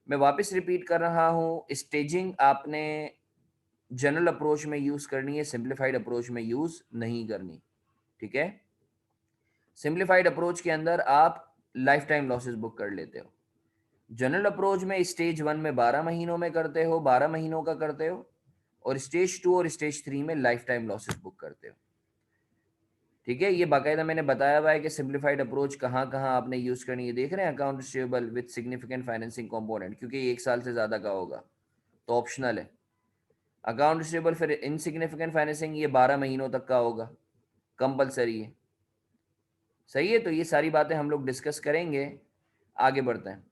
[SPEAKER 1] मैं वापस रिपीट कर रहा हूँ, स्टेजिंग आपने जनरल अप्रोच में यूज करनी है, सिंप्लीफाइड अप्रोच में यूज नहीं करनी, ठीक है। सिंप्लीफाइड अप्रोच के अंदर आप लाइफ टाइम लॉसेस बुक कर लेते हो। जनरल अप्रोच में स्टेज 1 में 12 महीनों में करते हो, 12 महीनों का करते हो, और स्टेज 2 और स्टेज 3 में लाइफ टाइम लॉसेस बुक करते हो, ठीक है। ये बाकायदा मैंने बताया हुआ है कि सिंप्लीफाइड अप्रोच कहाँ कहाँ आपने यूज करनी है। देख रहे हैं, account receivable with significant financing component, क्योंकि ये 1 साल से ज्यादा का होगा तो ऑप्शनल है। अकाउंट रिसीवेबल फिर इनसिग्निफिकेंट फाइनेंसिंग, ये 12 महीनों तक का होगा, कंपलसरी है। सही है, तो ये सारी बातें हम लोग डिस्कस करेंगे। आगे बढ़ते हैं।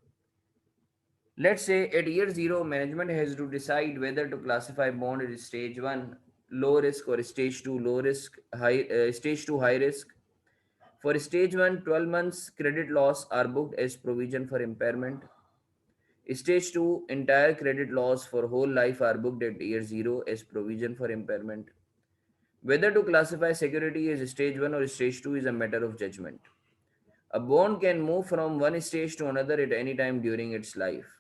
[SPEAKER 1] Let's say at year 0, management has to decide whether to classify bond as stage 1 low risk or stage 2 low risk, stage 2 high risk. For stage 1, 12 months credit loss are booked as provision for impairment. Stage 2, entire credit loss for whole life are booked at year 0 as provision for impairment. Whether to classify security as stage 1 or stage 2 is a matter of judgment. A bond can move from one stage to another at any time during its life.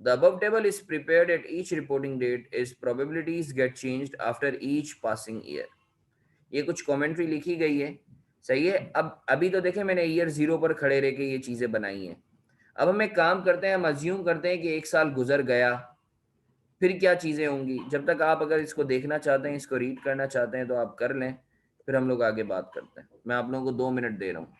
[SPEAKER 1] The above table is prepared at each reporting date as probabilities get changed after each passing year. ये कुछ कमेंट्री लिखी गई है, सही है। अब अभी तो देखें मैंने ईयर 0 पर खड़े रह के ये चीजें बनाई हैं। अब हम एक काम करते हैं, हम अज्यूम करते हैं कि 1 साल गुजर गया, फिर क्या चीजें होंगी। जब तक आप अगर इसको देखना चाहते हैं, इसको रीड करना चाहते हैं तो आप कर लें, फिर हम लोग आगे बात करते हैं। मैं आप लोगों को 2 मिनट दे रहा हूँ।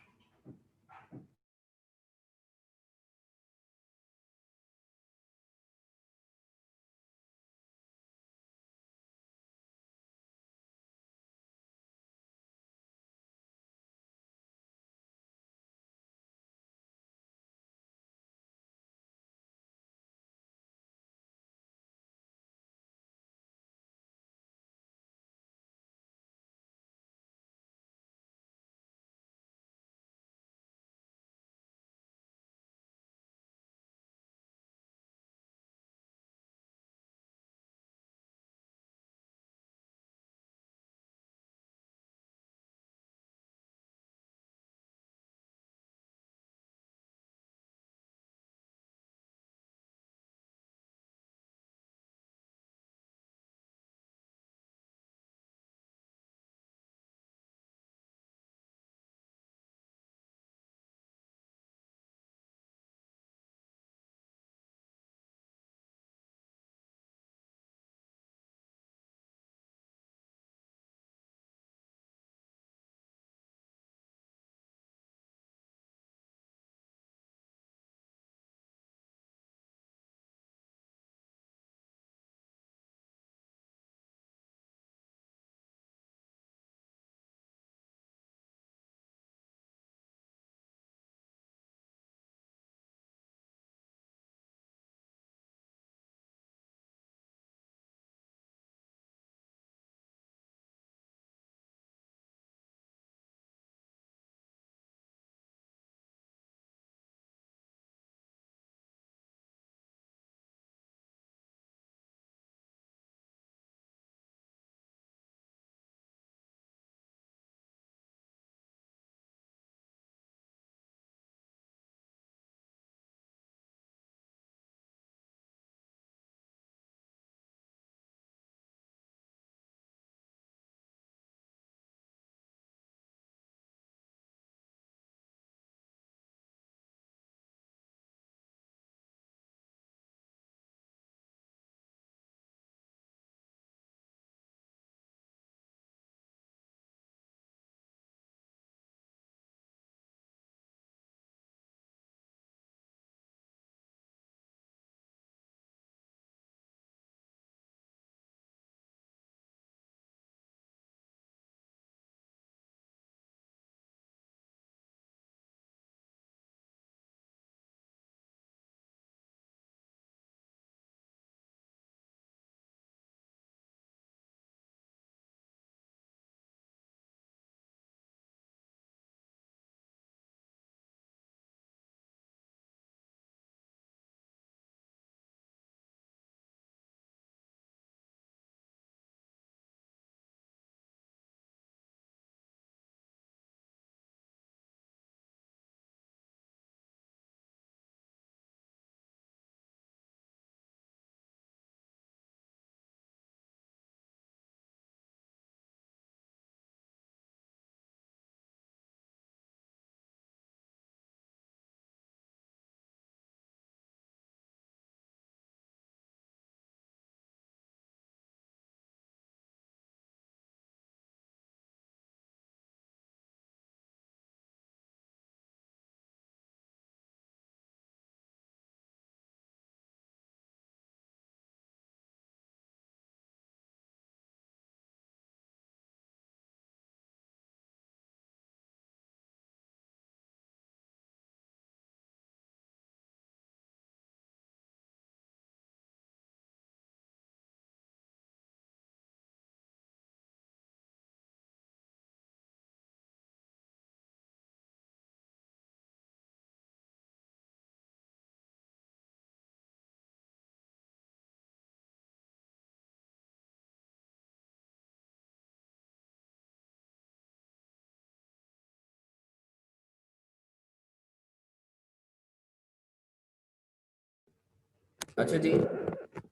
[SPEAKER 1] अच्छा जी,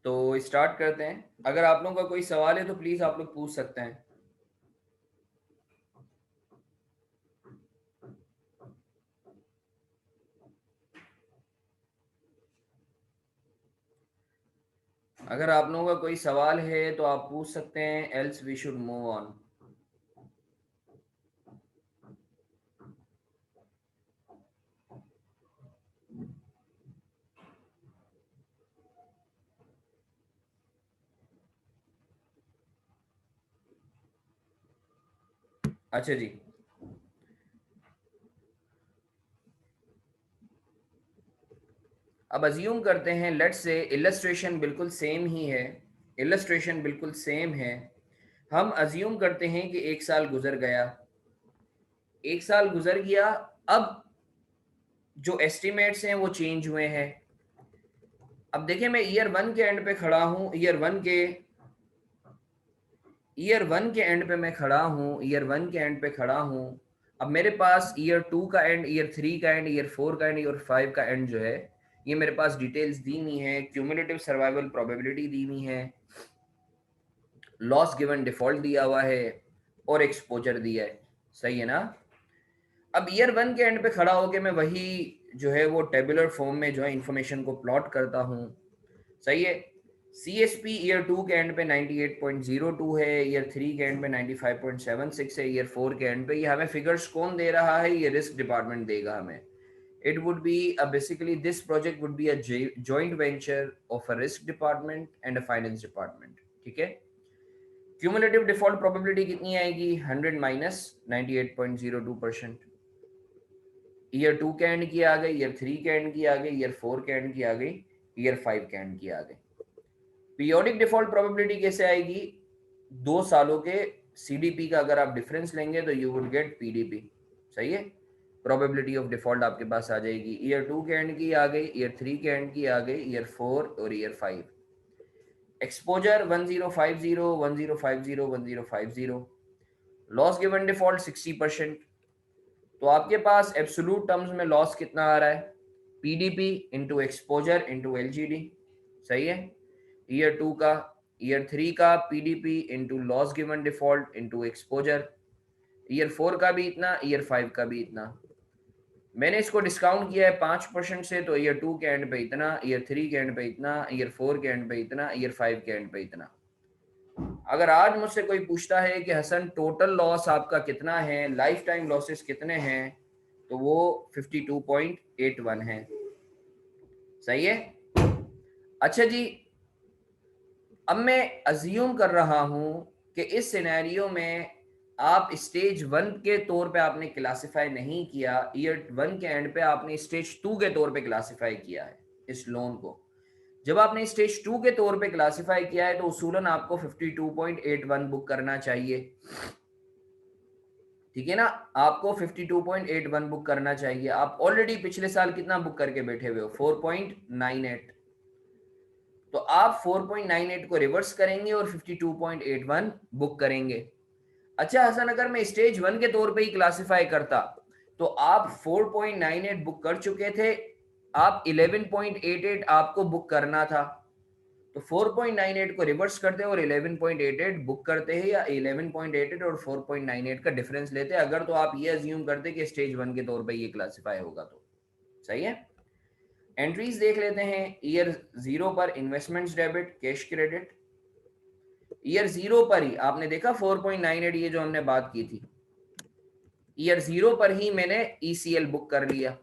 [SPEAKER 1] तो स्टार्ट करते हैं। अगर आप लोगों का कोई सवाल है तो प्लीज आप लोग पूछ सकते हैं। अगर आप लोगों का कोई सवाल है तो आप पूछ सकते हैं, else we should move on. अच्छा जी, अब अज्यूम करते हैं, लेट्स से इलस्ट्रेशन बिल्कुल सेम ही है, इलस्ट्रेशन बिल्कुल सेम है। हम अज्यूम करते हैं कि एक साल गुजर गया, एक साल गुजर गया। अब जो एस्टिमेट्स हैं वो चेंज हुए हैं। अब देखिए, मैं ईयर वन के एंड पे खड़ा हूँ, ईयर वन के एंड पे मैं खड़ा हूँ, ईयर वन के एंड पे खड़ा हूँ। अब मेरे पास ईयर टू का एंड, ईयर थ्री का एंड, ईयर फोर का एंड, ईयर फाइव का एंड जो है, ये मेरे पास डिटेल्स दी हुई है, क्यूमुलेटिव सर्वाइवल प्रोबेबिलिटी दी हुई है, लॉस गिवन डिफॉल्ट दिया हुआ है और एक्सपोजर दिया है। सही है ना? अब ईयर वन के एंड पे खड़ा होके मैं वही जो है वो टेबुलर फॉर्म में जो है इंफॉर्मेशन को प्लॉट करता हूँ। सही है। C S P year two के एंड पे 98.02 है, ईयर थ्री के एंड पे 95.76 है, ईयर फोर के एंड पे ये हमें फिगर्स कौन दे रहा है? ये रिस्क डिपार्टमेंट देगा हमें। It would be basically this project would be a joint venture of a risk department and a finance department. ठीक है। क्यूमुलेटिव डिफॉल्ट प्रोबेबिलिटी कितनी आएगी? 100 माइनस 98.02%। ईयर टू के एंड की आ गई, ईयर थ्री के एंड की आ गई, ईयर फोर के एंड की आ गई, ईयर फाइव के एंड की आ गई। पीरियोडिक डिफॉल्ट प्रोबेबिलिटी कैसे आएगी? 2 सालों के सीडीपी का अगर आप डिफरेंस लेंगे तो यू वुड गेट पीडीपी। सही है। प्रोबेबिलिटी ऑफ डिफॉल्ट आपके पास आ जाएगी, ईयर टू के एंड की आ गई, ईयर थ्री के एंड की आ गई, ईयर फोर और year five. Exposure 1050, 1050, 1050। Loss given default 60%। तो आपके पास एब्सोल्यूट टर्म्स में लॉस कितना आ रहा है? PDP into exposure into LGD. सही है। ईयर टू का, ईयर थ्री का PDP into loss given default into exposure, year four का भी इतना, ईयर फाइव का भी इतना। मैंने इसको डिस्काउंट किया है 5% से, तो ईयर टू के एंड पे इतना, ईयर थ्री के एंड पे इतना, ईयर फोर के एंड पे इतना, ईयर फाइव के एंड पे इतना। अगर आज मुझसे कोई पूछता है कि हसन टोटल लॉस आपका कितना है, लाइफ टाइम लॉसेस कितने हैं, तो वो 52.81 है। सही है। अच्छा जी, अब मैं अज्यूम कर रहा हूं कि इस सिनेरियो में आप स्टेज वन के तौर पे आपने क्लासिफाई नहीं किया, ईयर वन के एंड पे आपने स्टेज टू के तौर पे क्लासिफाई किया है इस लोन को। जब आपने स्टेज टू के तौर पे क्लासिफाई किया है तो उसूलन आपको 52.81 बुक करना चाहिए। ठीक है ना? आपको 52.81 बुक करना चाहिए। आप ऑलरेडी पिछले साल कितना बुक करके बैठे हुए हो? 4.98। तो आप 4.98 को रिवर्स करेंगे और 52.81 बुक करेंगे। अच्छा हसन, अगर मैं स्टेज वन के तौर पे ही क्लासिफाई करता तो आप 4.98 बुक कर चुके थे, आप 11.88 आपको बुक करना था। तो 4.98 को रिवर्स करते हैं और 11.88 बुक करते हैं, या 11.88 और 4.98 का डिफरेंस लेते हैं, अगर तो आप ये अज्यूम करते कि स्टेज वन के तौर पे ये क्लासिफाई होगा तो। सही है। एंट्रीज देख लेते हैं। ईयर जीरो पर investments debit, cash credit. Year zero पर ही आपने देखा 4.98, ये जो हमने बात की थी, ईयर जीरो पर ही मैंने ईसीएल बुक कर लिया।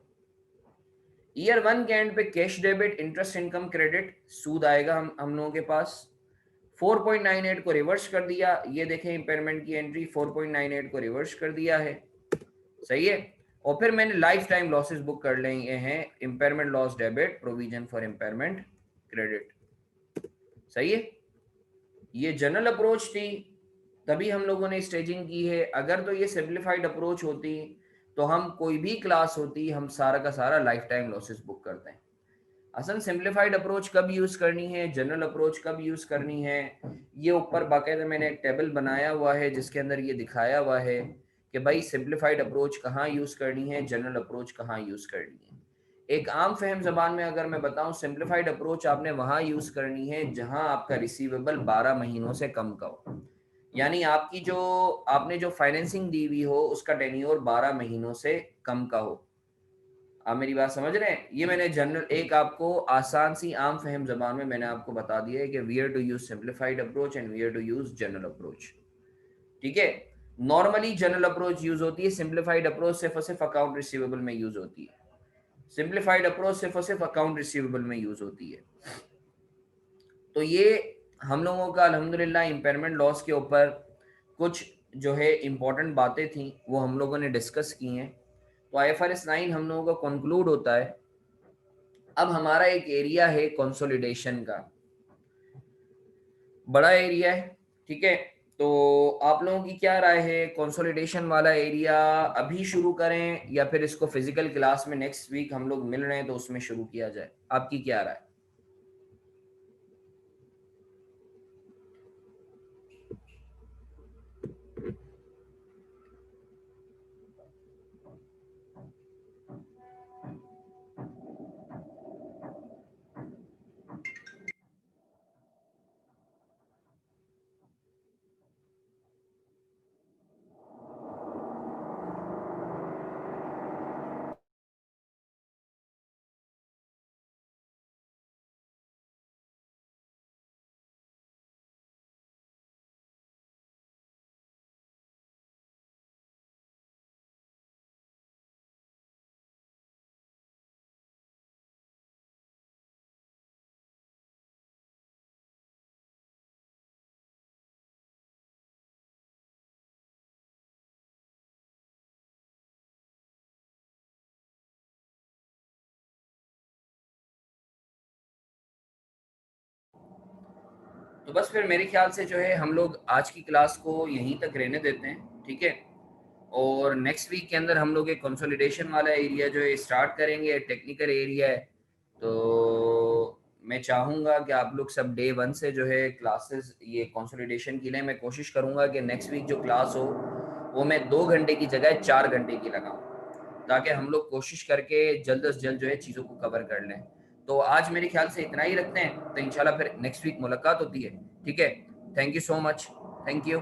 [SPEAKER 1] ईयर वन के एंड पे cash debit, interest income credit, सूद आएगा हम लोगों के पास। 4.98 को रिवर्स कर दिया, ये देखें इंपेयरमेंट की एंट्री, 4.98 को रिवर्स कर दिया है। सही है। और फिर मैंने लाइफ टाइम लॉसेस बुक कर लिए हैं, impairment loss debit, provision for impairment credit. सही है। ये जनरल अप्रोच थी, तभी हम लोगों ने स्टेजिंग की है। अगर तो ये सिंप्लीफाइड अप्रोच होती तो हम कोई भी क्लास होती, हम सारा का सारा लाइफ टाइम लॉसेस बुक करते हैं। असल सिंप्लीफाइड अप्रोच कब यूज करनी है, जनरल अप्रोच कब यूज करनी है, ये ऊपर बाकायदा मैंने एक टेबल बनाया हुआ है जिसके अंदर ये दिखाया हुआ है कि भाई सिंप्लीफाइड अप्रोच कहाँ यूज करनी है, जनरल अप्रोच कहाँ यूज करनी है। एक आम फहम जबान में अगर मैं बताऊं, सिंप्लीफाइड अप्रोच आपने वहां यूज करनी है जहां आपका रिसीवेबल 12 महीनों से कम का हो, यानी आपकी जो आपने जो फाइनेंसिंग दी हुई हो उसका टेन्योर 12 महीनों से कम का हो। आप मेरी बात समझ रहे हैं? ये मैंने जनरल एक आपको आसान सी आम फहम जबान में मैंने आपको बता दिया है कि where to use simplified approach and where to use general approach. ठीक है। नॉर्मली जनरल अप्रोच यूज होती है, सिंप्लीफाइड अप्रोच सिर्फ और सिर्फ अकाउंट रिसीवेबल में यूज होती है। सिंप्लीफाइड अप्रोच सिर्फ और सिर्फ अकाउंट रिसीवेबल में यूज होती है। तो ये हम लोगों का अल्हम्दुलिल्लाह इम्पेयरमेंट लॉस के ऊपर कुछ जो है इम्पोर्टेंट बातें थी वो हम लोगों ने डिस्कस की हैं। तो आईएफआरएस 9 हम लोगों का कंक्लूड होता है। अब हमारा एक एरिया है कंसोलिडेशन का, बड़ा एरिया है। ठीक है। तो आप लोगों की क्या राय है, कंसोलिडेशन वाला एरिया अभी शुरू करें या फिर इसको फिजिकल क्लास में नेक्स्ट वीक हम लोग मिल रहे हैं तो उसमें शुरू किया जाए? आपकी क्या राय? तो बस फिर मेरे ख्याल से जो है हम लोग आज की क्लास को यहीं तक रहने देते हैं। ठीक है। और नेक्स्ट वीक के अंदर हम लोग एक कंसोलिडेशन वाला एरिया जो है स्टार्ट करेंगे, टेक्निकल एरिया है। तो मैं चाहूँगा कि आप लोग सब डे वन से जो है क्लासेस ये कंसोलिडेशन के लिए मैं कोशिश करूँगा कि नेक्स्ट वीक जो क्लास हो वो मैं 2 घंटे की जगह 4 घंटे की लगाऊँ, ताकि हम लोग कोशिश करके जल्द से जल्द जो है चीज़ों को कवर कर लें। तो आज मेरे ख्याल से इतना ही रखते हैं, तो इंशाल्लाह फिर नेक्स्ट वीक मुलाकात होती है। ठीक है। Thank you so much. Thank you.